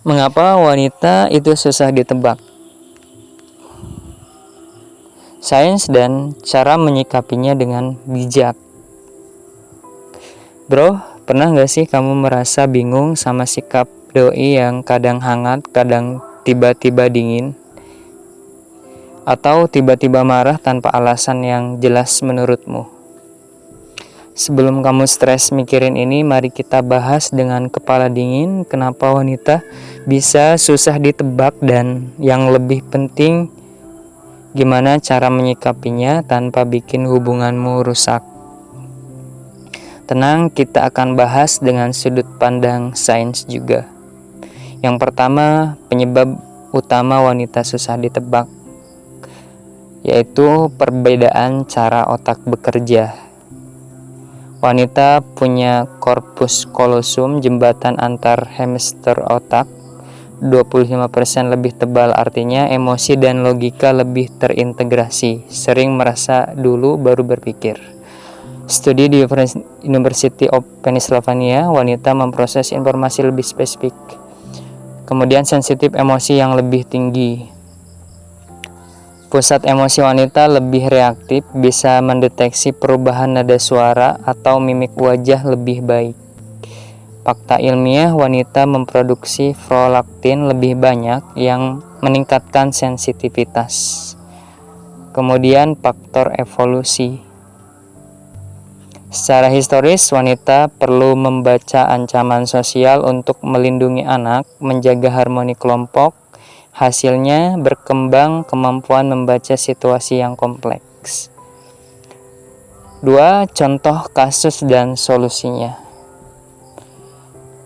Mengapa wanita itu susah ditebak? Sains dan cara menyikapinya dengan bijak. Bro, pernah gak sih kamu merasa bingung sama sikap doi yang kadang hangat, kadang tiba-tiba dingin? Atau tiba-tiba marah tanpa alasan yang jelas menurutmu? Sebelum kamu stres mikirin ini, mari kita bahas dengan kepala dingin kenapa wanita bisa susah ditebak dan yang lebih penting, gimana cara menyikapinya tanpa bikin hubunganmu rusak. Tenang, kita akan bahas dengan sudut pandang sains juga. Yang pertama, penyebab utama wanita susah ditebak, yaitu perbedaan cara otak bekerja. Wanita punya korpus kolosum, jembatan antar hemisfer otak, 25% lebih tebal, artinya emosi dan logika lebih terintegrasi, sering merasa dulu baru berpikir. Studi di University of Pennsylvania, wanita memproses informasi lebih spesifik, kemudian sensitif emosi yang lebih tinggi. Pusat emosi wanita lebih reaktif, bisa mendeteksi perubahan nada suara atau mimik wajah lebih baik. Fakta ilmiah, wanita memproduksi prolaktin lebih banyak yang meningkatkan sensitivitas. Kemudian faktor evolusi. Secara historis, wanita perlu membaca ancaman sosial untuk melindungi anak, menjaga harmoni kelompok. Hasilnya berkembang kemampuan membaca situasi yang kompleks. 2. Contoh kasus dan solusinya.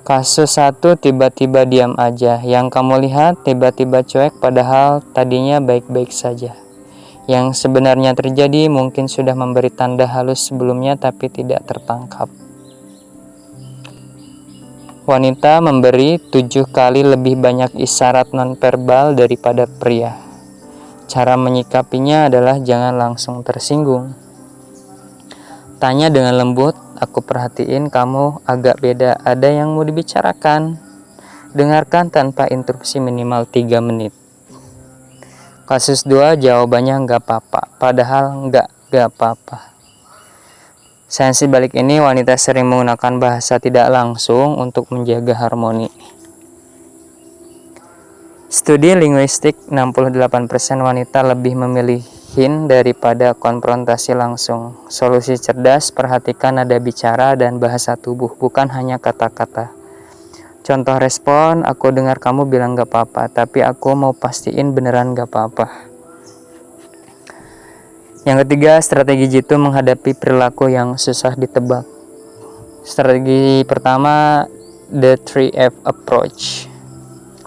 Kasus 1, tiba-tiba diam aja. Yang kamu lihat tiba-tiba cuek padahal tadinya baik-baik saja. Yang sebenarnya terjadi mungkin sudah memberi tanda halus sebelumnya tapi tidak tertangkap. Wanita memberi 7 kali lebih banyak isyarat nonverbal daripada pria. Cara menyikapinya adalah jangan langsung tersinggung. Tanya dengan lembut, aku perhatiin kamu agak beda, ada yang mau dibicarakan. Dengarkan tanpa interupsi minimal 3 menit. Kasus 2, jawabannya nggak apa-apa, padahal nggak apa-apa. Sains balik ini, wanita sering menggunakan bahasa tidak langsung untuk menjaga harmoni. Studi linguistik, 68% wanita lebih memilih hint daripada konfrontasi langsung. Solusi cerdas, perhatikan nada bicara dan bahasa tubuh, bukan hanya kata-kata. Contoh respon, aku dengar kamu bilang gak apa-apa, tapi aku mau pastiin beneran gak apa-apa. Yang ketiga, strategi jitu menghadapi perilaku yang susah ditebak. Strategi pertama, the 3F approach.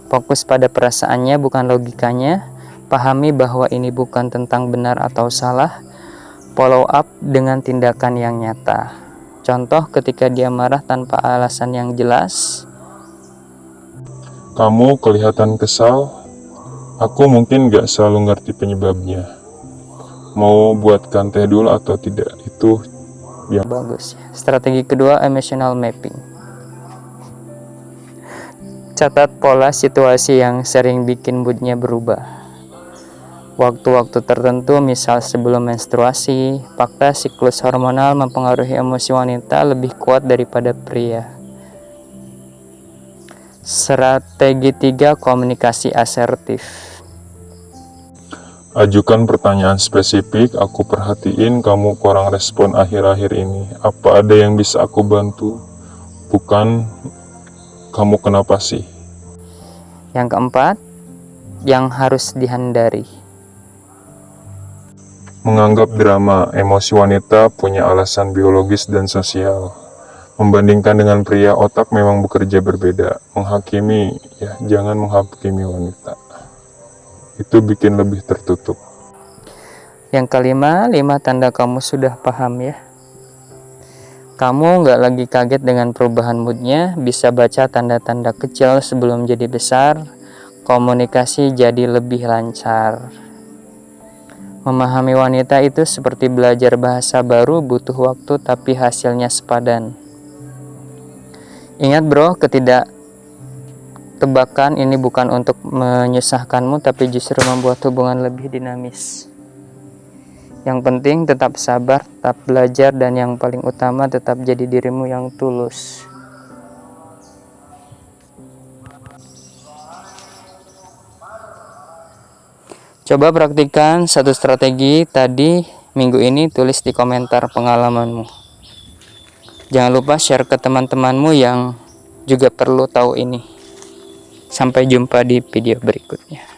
Fokus pada perasaannya, bukan logikanya. Pahami bahwa ini bukan tentang benar atau salah. Follow up dengan tindakan yang nyata. Contoh, ketika dia marah tanpa alasan yang jelas. Kamu kelihatan kesal. Aku mungkin gak selalu ngerti penyebabnya. Mau buatkan teh dulu atau tidak? Itu yang bagus. Strategi kedua, emotional mapping. Catat pola situasi yang sering bikin moodnya berubah. Waktu-waktu tertentu, misal sebelum menstruasi, fakta siklus hormonal mempengaruhi emosi wanita lebih kuat daripada pria. Strategi 3, komunikasi asertif. ajukan pertanyaan spesifik. Aku perhatiin kamu kurang respon akhir-akhir ini. Apa ada yang bisa aku bantu? Bukan kamu kenapa sih? Yang keempat, yang harus dihindari. Menganggap drama emosi wanita punya alasan biologis dan sosial. Membandingkan dengan pria, otak memang bekerja berbeda. Menghakimi, ya jangan menghakimi wanita. Itu bikin lebih tertutup. Yang kelima, 5 tanda kamu sudah paham ya. Kamu nggak lagi kaget dengan perubahan moodnya, bisa baca tanda-tanda kecil sebelum jadi besar, komunikasi jadi lebih lancar. Memahami wanita itu seperti belajar bahasa baru, butuh waktu tapi hasilnya sepadan. Ingat bro, tebakan ini bukan untuk menyusahkanmu, tapi justru membuat hubungan lebih dinamis. Yang penting tetap sabar, tetap belajar, dan yang paling utama tetap jadi dirimu yang tulus. Coba praktikkan satu strategi tadi minggu ini, tulis di komentar pengalamanmu. Jangan lupa share ke teman-temanmu yang juga perlu tahu ini. Sampai jumpa di video berikutnya.